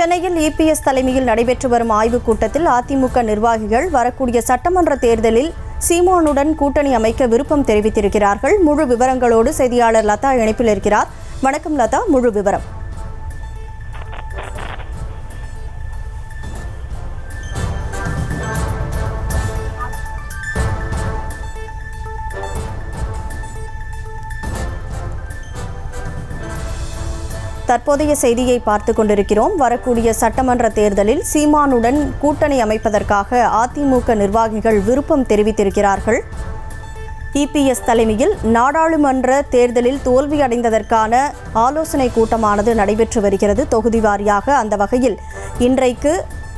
சென்னையில் இபிஎஸ் தலைமையில் நடைபெற்று வரும் ஆய்வுக் கூட்டத்தில் அதிமுக நிர்வாகிகள் வரக்கூடிய சட்டமன்ற தேர்தலில் சீமானுடன் கூட்டணி அமைக்க விருப்பம் தெரிவித்திருக்கிறார்கள். முழு விவரங்களோடு செய்தியாளர் லதா இணைப்பில் இருக்கிறார். வணக்கம் லதா, முழு விவரம். தற்போதைய செய்தியை பார்த்துக் கொண்டிருக்கிறோம். வரக்கூடிய சட்டமன்ற தேர்தலில் சீமானுடன் கூட்டணி அமைப்பதற்காக அதிமுக நிர்வாகிகள் விருப்பம் தெரிவித்திருக்கிறார்கள். இபிஎஸ் தலைமையில் நாடாளுமன்ற தேர்தலில் தோல்வியடைந்ததற்கான ஆலோசனை கூட்டமானது நடைபெற்று வருகிறது தொகுதி வாரியாக. அந்த வகையில் இன்றைக்கு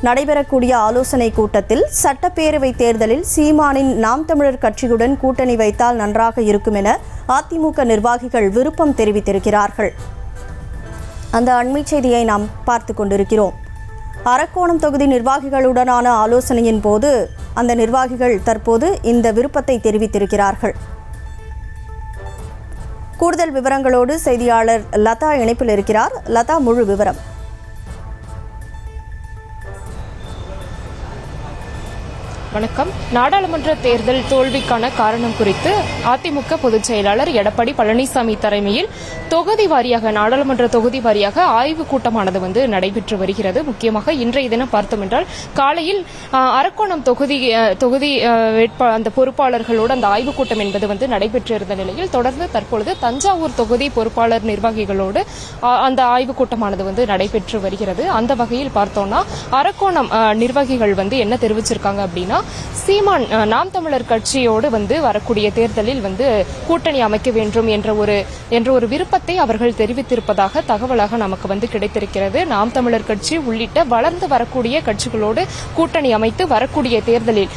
நடைபெறக்கூடிய ஆலோசனை கூட்டத்தில் சட்டப்பேரவை தேர்தலில் சீமானின் நாம் தமிழர் கட்சியுடன் கூட்டணி வைத்தால் நன்றாக இருக்கும் என அதிமுக நிர்வாகிகள் விருப்பம் தெரிவித்திருக்கிறார்கள். அந்த அண்மை செய்தியை நாம் பார்த்து கொண்டிருக்கிறோம். அரக்கோணம் தொகுதி நிர்வாகிகளுடனான ஆலோசனையின் போது அந்த நிர்வாகிகள் தற்போது இந்த விருப்பத்தை தெரிவித்திருக்கிறார்கள். கூடுதல் விவரங்களோடு செய்தியாளர் லதா இணைப்பில் இருக்கிறார். லதா, முழு விவரம். வணக்கம். நாடாளுமன்ற தேர்தல் தோல்விக்கான காரணம் குறித்து அதிமுக பொதுச் செயலாளர் எடப்பாடி பழனிசாமி தலைமையில் தொகுதி வாரியாக நாடாளுமன்ற தொகுதி வாரியாக ஆய்வுக் கூட்டமானது நடைபெற்று வருகிறது. முக்கியமாக இன்றைய தினம் பார்த்தோம் என்றால் காலையில் அரக்கோணம் தொகுதி அந்த பொறுப்பாளர்களோடு அந்த ஆய்வுக் கூட்டம் என்பது நடைபெற்றிருந்த நிலையில் தொடர்ந்து தற்பொழுது தஞ்சாவூர் தொகுதி பொறுப்பாளர் நிர்வாகிகளோடு அந்த ஆய்வுக் கூட்டமானது நடைபெற்று வருகிறது. அந்த வகையில் பார்த்தோம்னா அரக்கோணம் நிர்வாகிகள் என்ன தெரிவிச்சிருக்காங்க அப்படின்னா, சீமான் நாம் தமிழர் கட்சியோடு வரக்கூடிய தேர்தலில் கூட்டணி அமைக்க வேண்டும் என்ற ஒரு விருப்பத்தை அவர்கள் தெரிவித்திருப்பதாக தகவலாக நமக்கு கிடைத்திருக்கிறது. நாம் தமிழர் கட்சி உள்ளிட்ட வளர்ந்து வரக்கூடிய கட்சிகளோடு கூட்டணி அமைத்து வரக்கூடிய தேர்தலில்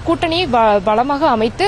கூட்டணியை பலமாக அமைத்து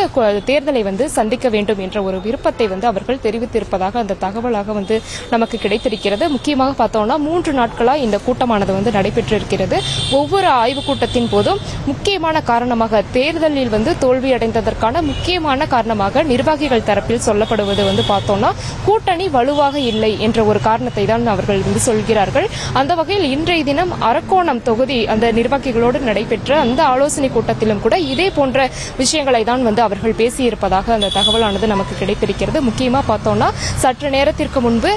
தேர்தலை சந்திக்க வேண்டும் என்ற ஒரு விருப்பத்தை அவர்கள் தெரிவித்திருப்பதாக அந்த தகவலாக நமக்கு கிடைத்திருக்கிறது. முக்கியமாக பார்த்தோம்னா 3 நாட்களாக இந்த கூட்டமானது நடைபெற்றிருக்கிறது. ஒவ்வொரு ஆய்வுக் கூட்டத்தின் போதும் முக்கியமான காரணமாக தேர்தலில் தோல்வியடைந்ததற்கான முக்கியமான காரணமாக நிர்வாகிகள் தரப்பில் சொல்லப்படுவது பார்த்தோம்னா கூட்டணி வலுவாக இல்லை என்ற ஒரு காரணத்தை தான் அவர்கள் சொல்கிறார்கள். அந்த வகையில் இன்றைய தினம் அரக்கோணம் தொகுதி அந்த நிர்வாகிகளோடு நடைபெற்ற அந்த ஆலோசனை கூட்டத்திலும் கூட இதே போன்ற விஷயங்களை தான் அவர்கள் பேசியிருப்பதாக அந்த தகவலானது நமக்கு கிடைத்திருக்கிறது. முக்கியமா பார்த்தோம்னா சற்று நேரத்திற்கு முன்பு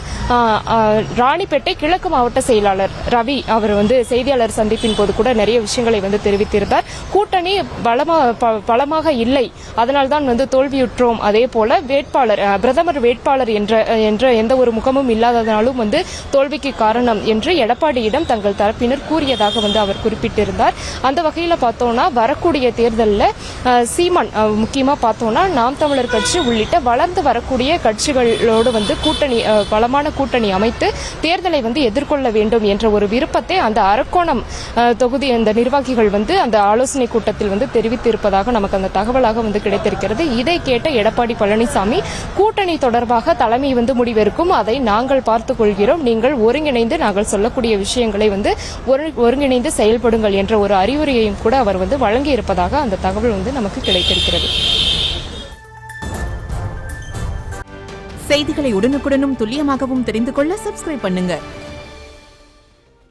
ராணிப்பேட்டை கிழக்கு மாவட்ட செயலாளர் ரவி அவர் செய்தியாளர் சந்திப்பின் போது கூட நிறைய விஷயங்களை தெரிவித்திருந்தார். கூட்டணி பலமாக இல்லை, அதனால்தான் தோல்வியுற்றோம். அதே போல வேட்பாளர் பிரதமர் வேட்பாளர் என்ற எந்த ஒரு முகமும் இல்லாததனாலும் தோல்விக்கு காரணம் என்று எடப்பாடியிடம் தங்கள் தரப்பினர் கூறியதாக அவர் குறிப்பிட்டிருந்தார். அந்த வகையில் பார்த்தோம்னா வரக்கூடிய தேர்தலில் சீமான் முக்கியமா பார்த்தோம்னா நாம் தமிழர் கட்சி உள்ளிட்ட வளர்ந்து வரக்கூடிய கட்சிகளோடு கூட்டணி பலமான கூட்டணி அமைத்து தேர்தலை எதிர்கொள்ள வேண்டும் என்ற ஒரு விருப்பத்தை அந்த அரக்கோணம் தொகுதி அந்த நிர்வாகிகள் அந்த ஆலோசனை கூட்டத்தில் தெரிவித்திருப்பதாக நமக்கு அந்த தகவலாக கிடைத்திருக்கிறது. இதை கேட்ட எடப்பாடி பழனிசாமி கூட்டணி தொடர்பாக தலைமை முடிவெடுக்கும், அதை நாங்கள் பார்த்துக் கொள்கிறோம், நீங்கள் ஒருங்கிணைந்து நாங்கள் சொல்லக்கூடிய விஷயங்களை ஒருங்கிணைந்து செயல்படுங்கள் என்ற ஒரு அறிவுரையையும் கூட அவர் வழங்கியிருப்பதாக அந்த தகவல் நமக்கு கிடைத்திருக்கிறது. செய்திகளை உடனுக்குடனும் துல்லியமாகவும் தெரிந்து கொள்ள சப்ஸ்கிரைப் பண்ணுங்க.